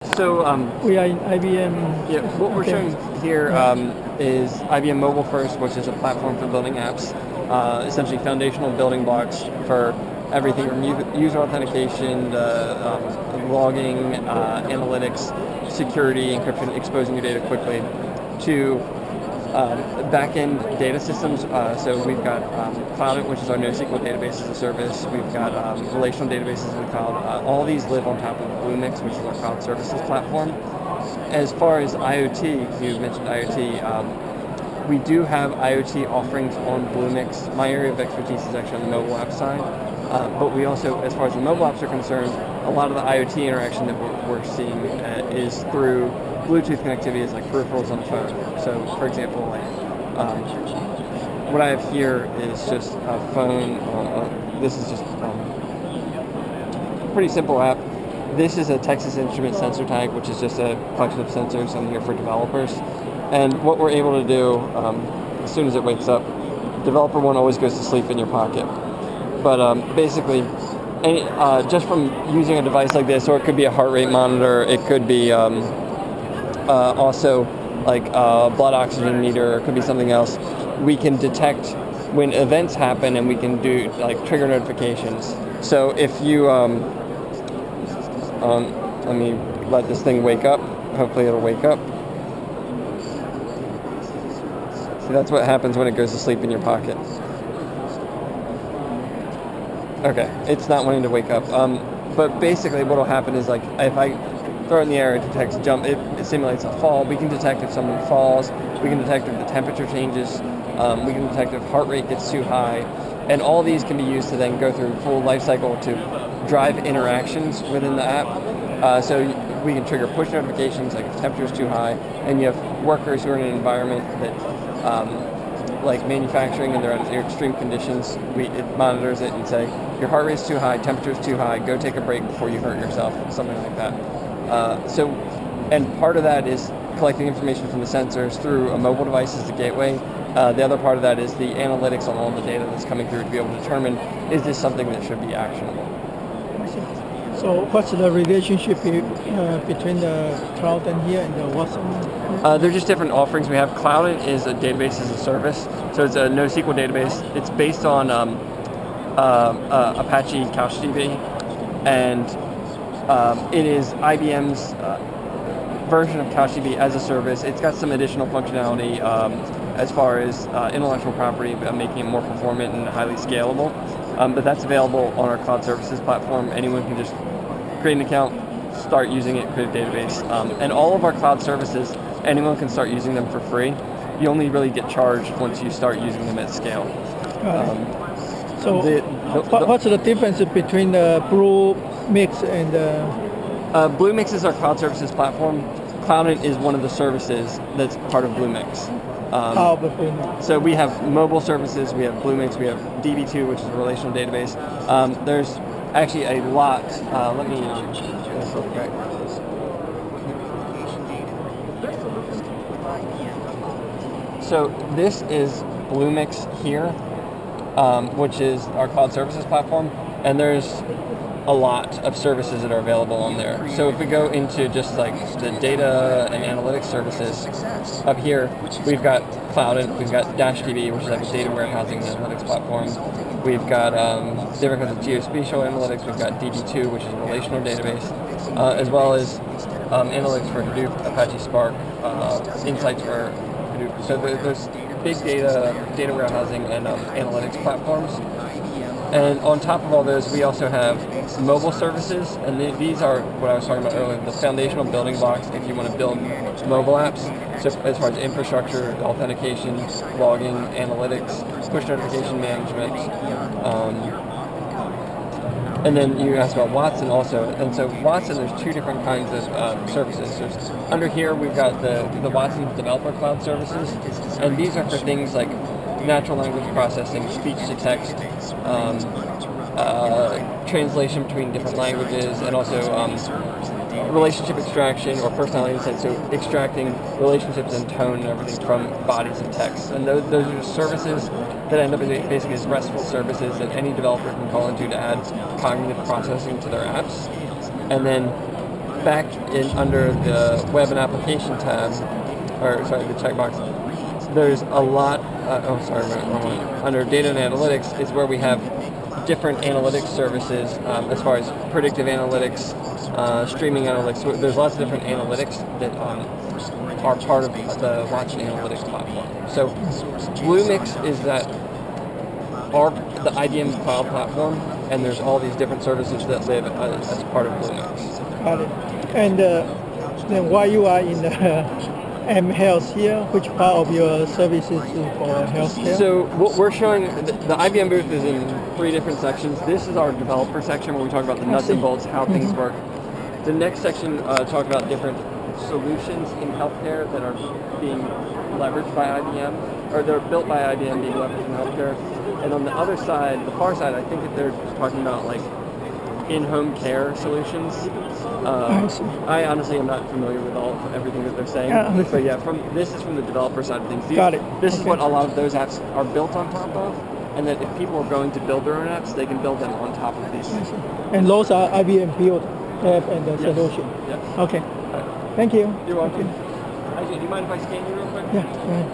So We are in IBM. yeah, what we're Okay. showing here is IBM Mobile First, which is a platform for building apps, essentially foundational building blocks for everything from user authentication, logging, analytics, security, encryption, exposing your data quickly, to back-end data systems. So we've got Cloud, which is our NoSQL database as a service. We've got relational databases in the cloud. All these live on top of Bluemix, which is our cloud services platform. As far as IoT, you mentioned IoT. We do have IoT offerings on Bluemix. My area of expertise is actually on the mobile app side. But we also, as far as the mobile apps are concerned, a lot of the IoT interaction that we're seeing is through Bluetooth connectivity, is like peripherals on the phone. So, for example, what I have here is just a phone. This is just a pretty simple app. This is a Texas Instrument sensor tag, which is just a collection of sensors on here for developers. And what we're able to do, as soon as it wakes up, developer one always goes to sleep in your pocket. But basically, just from using a device like this, or it could be a heart rate monitor, it could be also like a blood oxygen meter, or it could be something else, we can detect when events happen and we can do like trigger notifications. So if you, let me let this thing wake up, hopefully it'll wake up. See, that's what happens when it goes to sleep in your pocket. Okay, it's not wanting to wake up. But basically what will happen is, like, if I throw it in the air, it detects jump, it simulates a fall. We can detect if someone falls, we can detect if the temperature changes, we can detect if heart rate gets too high, and all these can be used to then go through full life cycle to drive interactions within the app. So we can trigger push notifications, like if temperature is too high, and you have workers who are in an environment that like manufacturing and they're under extreme conditions, it monitors it and say, your heart rate's too high, temperature's too high, go take a break before you hurt yourself, something like that. And part of that is collecting information from the sensors through a mobile device as the gateway. The other part of that is the analytics on all the data that's coming through to be able to determine, is this something that should be actionable? So what's the relationship between the cloud and here and the Watson? They're just different offerings. We have Cloud is a database as a service. So it's a NoSQL database. It's based on Apache CouchDB, and it is IBM's version of CouchDB as a service. It's got some additional functionality as far as intellectual property, making it more performant and highly scalable. But that's available on our cloud services platform. Anyone can just create an account, start using it, create a database. And all of our cloud services, anyone can start using them for free. You only really get charged once you start using them at scale. So what's the difference between the Bluemix and Bluemix is our cloud services platform. Cloudant is one of the services that's part of Bluemix. So we have mobile services, we have Bluemix, we have DB2, which is a relational database. There's actually a lot. Let me do this real quick. So this is Bluemix here, which is our cloud services platform, and there's a lot of services that are available on there. So if we go into just like the data and analytics services, up here we've got Cloud, and we've got DashDB, which is like a data warehousing and analytics platform. We've got different kinds of geospatial analytics. We've got DB2, which is a relational database, as well as analytics for Hadoop, Apache Spark, insights for Hadoop. So there's big data warehousing and analytics platforms. And on top of all those, we also have mobile services, and these are what I was talking about earlier, the foundational building blocks if you want to build mobile apps. So as far as infrastructure, authentication, logging, analytics, push notification management. And then you asked about Watson also. And so Watson, there's two different kinds of services. Under here, we've got the Watson Developer Cloud services, and these are for things like natural language processing, speech to text, translation between different languages, and also relationship extraction or personality insight, so extracting relationships and tone and everything from bodies of text. And those are just services that end up basically as RESTful services that any developer can call into to add cognitive processing to their apps. And then back in under the web and application tab, or sorry, the checkbox, there's a lot. Wrong one. Under data and analytics is where we have different analytics services as far as predictive analytics, streaming analytics. So there's lots of different analytics that are part of the Watch Analytics platform. So Bluemix is the IBM cloud platform, and there's all these different services that live as part of Bluemix. Got it. And then while you are in the mHealth here, which part of your services is for healthcare? So what we're showing, the IBM booth is in 3 different sections. This is our developer section where we talk about the nuts and bolts, how things work. The next section talk about different solutions in healthcare that are being leveraged by IBM, or they're built by IBM being leveraged in healthcare. And on the other side, the far side, I think that they're talking about like in-home care solutions. I honestly am not familiar with everything that they're saying, but yeah, this is from the developer side of things. Got it. This is what a lot of those apps are built on top of, and that if people are going to build their own apps, they can build them on top of these. And those are IBM built app and the solution. Yes. Okay. Thank you. You're welcome. Actually, do you mind if I scan you real quick? Yeah. Right.